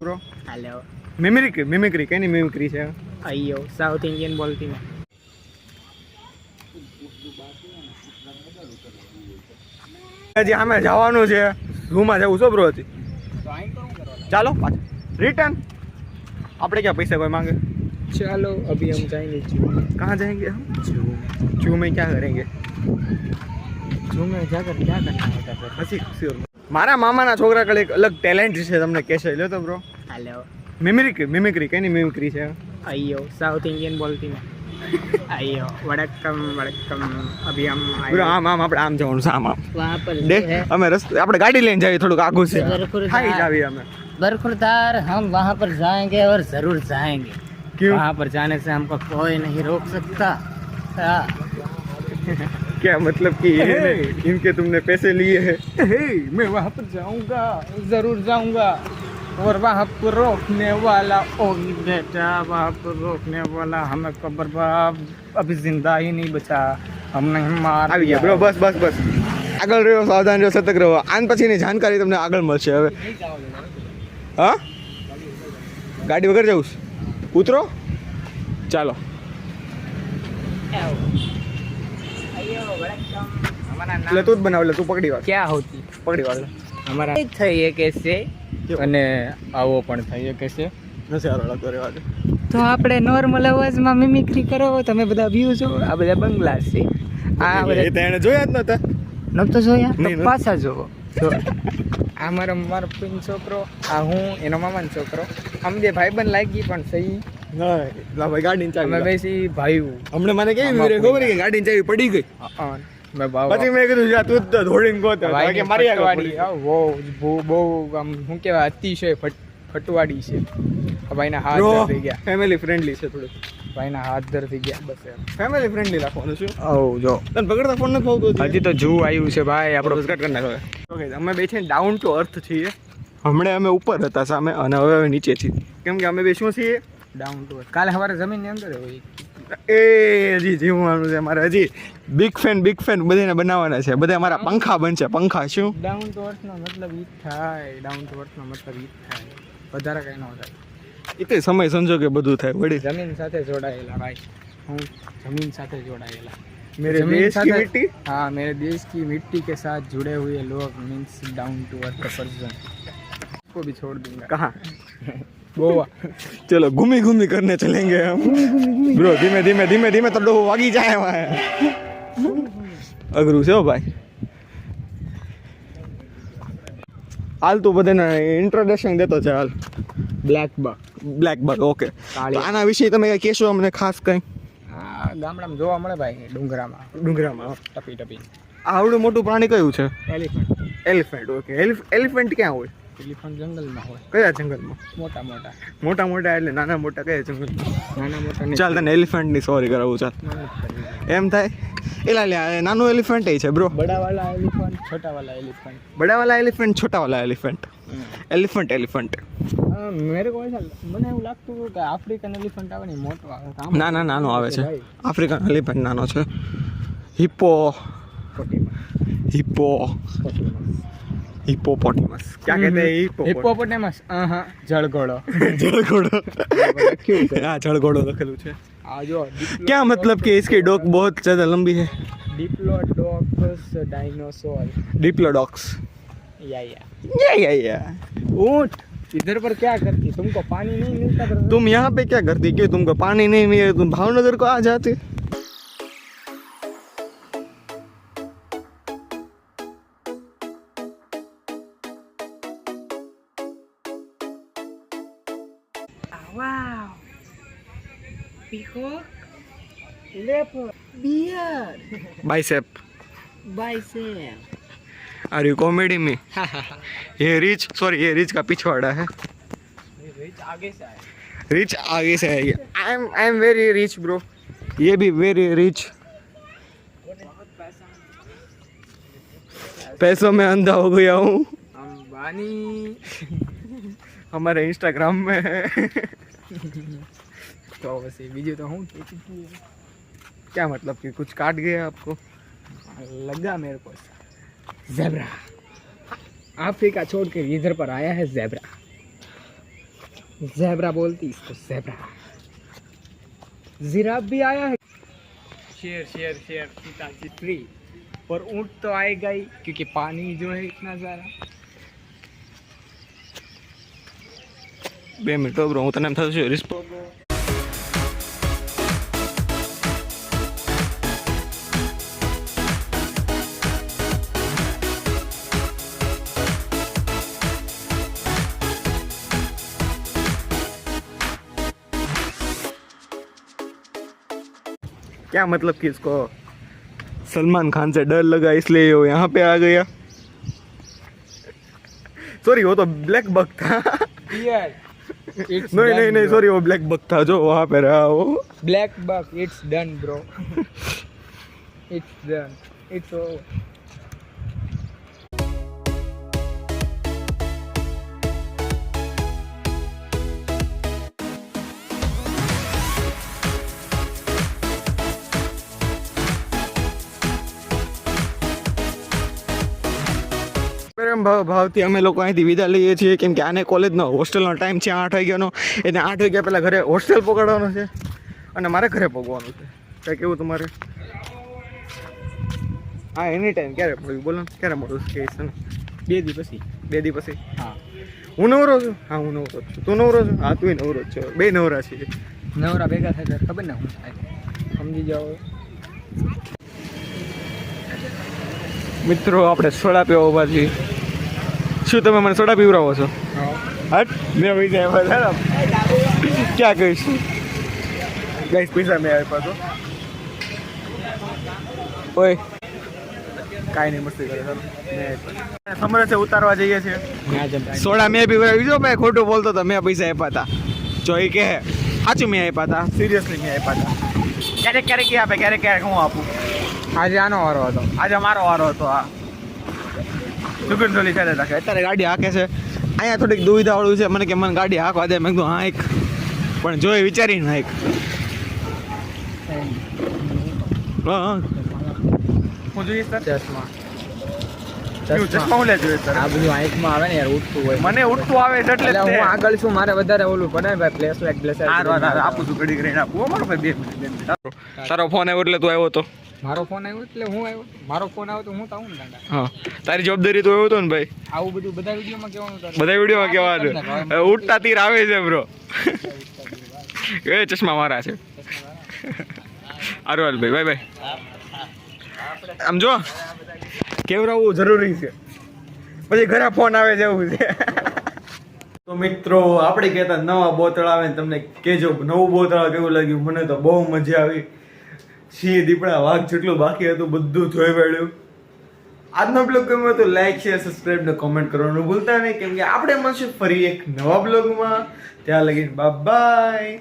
Bro? Hello mimicry કેની mimicry છે? अयो साउथ इंडियन बोलती मैं હજી અમે જવાનું છે રૂમમાં જવું છો બ્રો હજી ચાલો रिटर्न આપણે क्या पैसे कोई मांगे चलो अभी हम जाएंगे जू कहाँ जाएंगे हम जू में क्या करेंगे में जाकर क्या करना होता है હસી ખુશી મારા મામાના છોકરા કડે એક અલગ ટેલેન્ટ છે તમને કહેશે લ્યો તો બ્રો हेलो મિમિક્રી કેની મિમિક્રી છે अयो साउथ इंडियन बोलती मैं अयो वड़कम वड़कम अभी हम બ્રો આમ આપણે આમ જવાનું છે આમ वहाँ पर દેખ અમે રસ્તે આપણે ગાડી લઈને જઈએ થોડુંક આઘું છે ખાઈ જાવી અમે बरखुरदार हम वहाँ पर जाएंगे और जरूर जाएंगे क्यों वहाँ पर जाने से हमको कोई नहीं रोक सकता क्या मतलब कि इनके तुमने पैसे लिए हैं मैं वहाँ पर जाऊँगा जरूर जाऊँगा और वहाँ पर रोकने वाला ओ बेटा वहाँ पर रोकने वाला हमें कब्र अभी जिंदा ही नहीं बचा हम नहीं मार આવી ગયા બ્રો બસ બસ બસ આગળ રહ્યો સાવધાન રહ્યો સતર્ક રહો આન પછીની જાણકારી તમને આગળ મળશે હવે હા ગાડી વગર જવું ઉતરો ચાલો એટલે તું જ બનાવ એટલે તું પકડી વાર क्या होती પકડી વાર हमारा થઈ कैसे અને આવો પણ થઈ कैसे નથી સારો લાગતો રહેવા દે તો આપણે નોર્મલ અવાજમાં મિમિક્રી કરો તમે બધા વ્યૂ જો આ બધા બંગલા છે આ બધા એ તો એને જોયા જ નતા નતો જોયા તો નહીં, પાછા જોવો તો આ મારો પિન છોકરો આ હું એનો મામાનો છોકરો આમ જે ભાઈબંધ લાગી પણ સહી ના લા ભાઈ ગાડીની અમે ચાવી બેસી ભાઈઓ હમણે મને કેવી વીરે ખબર કે ગાડીની ચાવી પડી ગઈ મેં ભાવ પછી મેં કીધું જા તું જ તો દોડીને ગોત કે મારી આગળ પડી. બહુ આમ શું કહેવાય અતિશય ફટવાડી છે ભાઈના હાથ Bro, દર થઈ ગયા ફેમિલી ફ્રેન્ડલી છે થોડું ભાઈના હાથ દર થઈ ગયા બસ ફેમિલી ફ્રેન્ડલી રાખવાનું છું ઓ જો તને પકડતા ફોન નથી ફાવતો હજી તો જૂ આવ્યું છે ભાઈ આપણો કટ કરી નાખો ઓકે અમે બે છે ડાઉન ટુ અર્થ છીએ હમણાં અમે ઉપર હતા સામે અને હવે અમે નીચે છીએ કેમ કે અમે બે શું છીએ ડાઉન ટુ કાલે સવારે જમીનની અંદર હોય એ હજી જીવવાનું છે મારે હજી બિગ ફેન બધાને બનાવવાના છે બધા મારા પંખા બનશે પંખા શું ડાઉન ટુ અર્થનો મતલબ ઈ થાય ડાઉન ટુ અર્થનો મતલબ ઈ થાય વધારે કંઈ ન થાય એ તો સમય સંજોગે બધું થાય વળી જમીન સાથે જોડાયેલા ભાઈ હું જમીન સાથે જોડાયેલા मेरे जमीन देश की साथ- मिट्टी हाँ मेरे देश की मिट्टी के साथ जुड़े हुए लोग means down to earth person को भी छोड़ दूंगा कहाँ गोवा चलो घूमी घूमी करने चलेंगे हम ब्रो धीमे धीमे धीमे धीमे तो डोहो वागी जाए वहाँ अगरू से हो भाई हाल तू बधाने इंट्रोडक्शन देतो છે હાલ black buck black buck okay કાળી. તો આના વિશે તમે કઈ કહેશો અમને ખાસ કંઈ આ ગામડામાં જોવા મળે ભાઈ ડુંગરામાં ડુંગરામાં ટપી ટપી આવડું મોટું પ્રાણી કયું છે એલિફન્ટ એલિફન્ટ ઓકે એલિફન્ટ ક્યાં હોય એલિફન્ટ જંગલમાં હોય કયા જંગલમાં મોટા મોટા મોટા મોટા એટલે નાના મોટા કયા જંગલમાં નાના મોટા ચાલ તને એલિફન્ટની સોરી કરાવું ચાલ એમ થાય એલા લે નાનું એલિફન્ટ છે બ્રો बड़ा वाला एलिफेंट छोटा वाला एलिफेंट बड़ा वाला एलिफेंट छोटा वाला एलिफेंट एलिफेंट मेरे को ऐसा મને એવું લાગતું હતું કે આફ્રિકન એલિફન્ટ આવે ને મોટો આવે તો આમ ના ના નાનો આવે છે આફ્રિકન એલિફન્ટ નાનો છે હિપ્પો હિપ્પો हिप्पोपोटेमस क्या कहते हैं हिप्पोपोटेमस हाँ जलघोड़ो जलघोड़ो हाँ जलघोड़ो लखेलू है आ जो क्या मतलब कि इसकी डोक बहुत ज़्यादा लंबी है डिप्लोडोकस डायनासोर डिप्लोडॉक्स या ऊंट इधर पर क्या करती तुमको पानी नहीं मिलता पर तुम यहाँ पे क्या करती क्यों तुमको पानी नहीं मिले तुम भावनगर को आ जाते Wow. Peacock. Leopard. Bear. Bicep Bison. Are you comedy में ये रिच का पिछवाड़ा है आगे से आए रिच आगे से है I am very rich bro ये भी वेरी रिच पैसों में अंधा हो गया हूँ अंबानी हमारे इंस्टाग्राम में है तो बस ये वीडियो तो हूँ क्या मतलब कि कुछ काट गया आपको लगा मेरे को जेब्रा अफ्रीका छोड़ के इधर पर आया है जेब्रा ज़ेब्रा बोलती इसको, ज़ेब्रा। जिराफ भी आया है। शेर शेर शेर चीता चित्री, पर ऊँट तो आएगा ही क्योंकि पानी जो है इतना ज़्यादा। 2 મિનિટ બ્રો, હું તને એમ થશે રિસ્પોન્સ. क्या मतलब कि इसको सलमान खान से डर लगा इसलिए वो यहाँ पे आ गया. सॉरी वो तो ब्लैक बक था. Yes, it's नहीं done, नहीं नहीं bro. सॉरी वो ब्लैक बक था जो वहाँ पे रहा वो. Black buck, it's done, bro. It's done. It's over. પ્રેમ ભાવથી અમે લોકો અહીંથી વિદા લઈએ છીએ કેમ કે આને કોલેજનો હોસ્ટેલનો ટાઈમ છે 8 વાગ્યાનો. એને 8 વાગ્યા પહેલાં ઘરે હોસ્ટેલ પકડવાનો છે અને મારે ઘરે પગવાનું છે. કંઈ કેવું તમારે? હા એની ટાઈમ ક્યારે પડ્યું બોલો ને, ક્યારે મળું કે છે ને 2 દી પછી. 2 દી પછી? હા, હું નવરો છું. હા હું નવરો જ છું. તું નવરો છું? હા તું નવરો જ છો. બે નવરા છીએ. નવરા ભેગા થાય ખબર ને હું થાય, સમજી જાઓ. મિત્રો આપણે સોડા પીવા ઉભા છીએ. શું તમે મને સોડા પીવડાવો છો? હટ મેં પૈસા આપ્યા હતા. ક્યાં કહીશ ગાઈસ, પૈસા મેં આપ્યા તો. ઓય કાંઈ નહીં, મસ્તી કરે ચાલો. સમરે છે ઉતારવા જઈએ છીએ. સોડા મેં પીવડાવી જો ભાઈ, ખોટું બોલતો તો મેં પૈસા આપ્યા હતા. જો એ કહે સાચું મેં આપ્યા હતા, સિરિયસલી મેં આપ્યા હતા. ક્યારેક ક્યારેક એ આપે, ક્યારેક ક્યારેક હું આપું. આજે આનો વારો હતો. આજે મારો વારો હતો. હા સુગર ઢોલી સાથે રાખે. અત્યારે ગાડી હાકે છે. અહીંયા થોડીક દુવિધાવાળું છે મને કે મને ગાડી હાંકવા દે. મેં કીધું હા એક, પણ જોઈ વિચારીને હાંક. હા હા હું જોઈએ સર ચશ્મા. ચશ્મા હું લે જોઈએ સર? આ બધું આંખમાં આવે ને યાર, ઉઠતું હોય. મને ઉઠતું આવે છે એટલે એટલે હું આગળ છું, મારે વધારે ઓલું પડે ને ભાઈ, ફ્લેશ લાઈટ બ્લેસ આપું છું ઘડી કરીને આપું. મારો ભાઈ 2 મિનિટ. તારો ફોન આવ્યો એટલે તું આવ્યો હતો? મારો ફોન આવ્યો એટલે હું આવ્યો. મારો ફોન આવ્યો તો હું તો આવું ને દાદા. હા તારી જવાબદારી તો આવ્યો હતો ને ભાઈ. આવું બધું બધા વિડીયોમાં કહેવાનું તારે. બધા વિડીયોમાં કહેવાનું. ઉઠતા તીર આવે છે બ્રો. એ ચશ્મા મારા છે. હારું હાલ ભાઈ, બાય બાય. આમ જો કેવરાવું જરૂરી છે, પછી ઘરે ફોન આવે છે એવું છે. તો મિત્રો આપણે કહેતા નવા બોતળ આવે ને તમને કહેજો નવું બોતળ કેવું લાગ્યું. મને તો બહુ મજા આવી. સિંહ દીપડા વાઘ જેટલું બાકી હતું બધું જોઈ વળ્યું. આજનો બ્લોગ ગમ્યો તો લાઈક શેર સબસ્ક્રાઈબ ને કોમેન્ટ કરવાનું ભૂલતા નહીં કેમ કે આપણે મળશું ફરી એક નવા બ્લોગમાં. ત્યાં લગીને બાય બાય.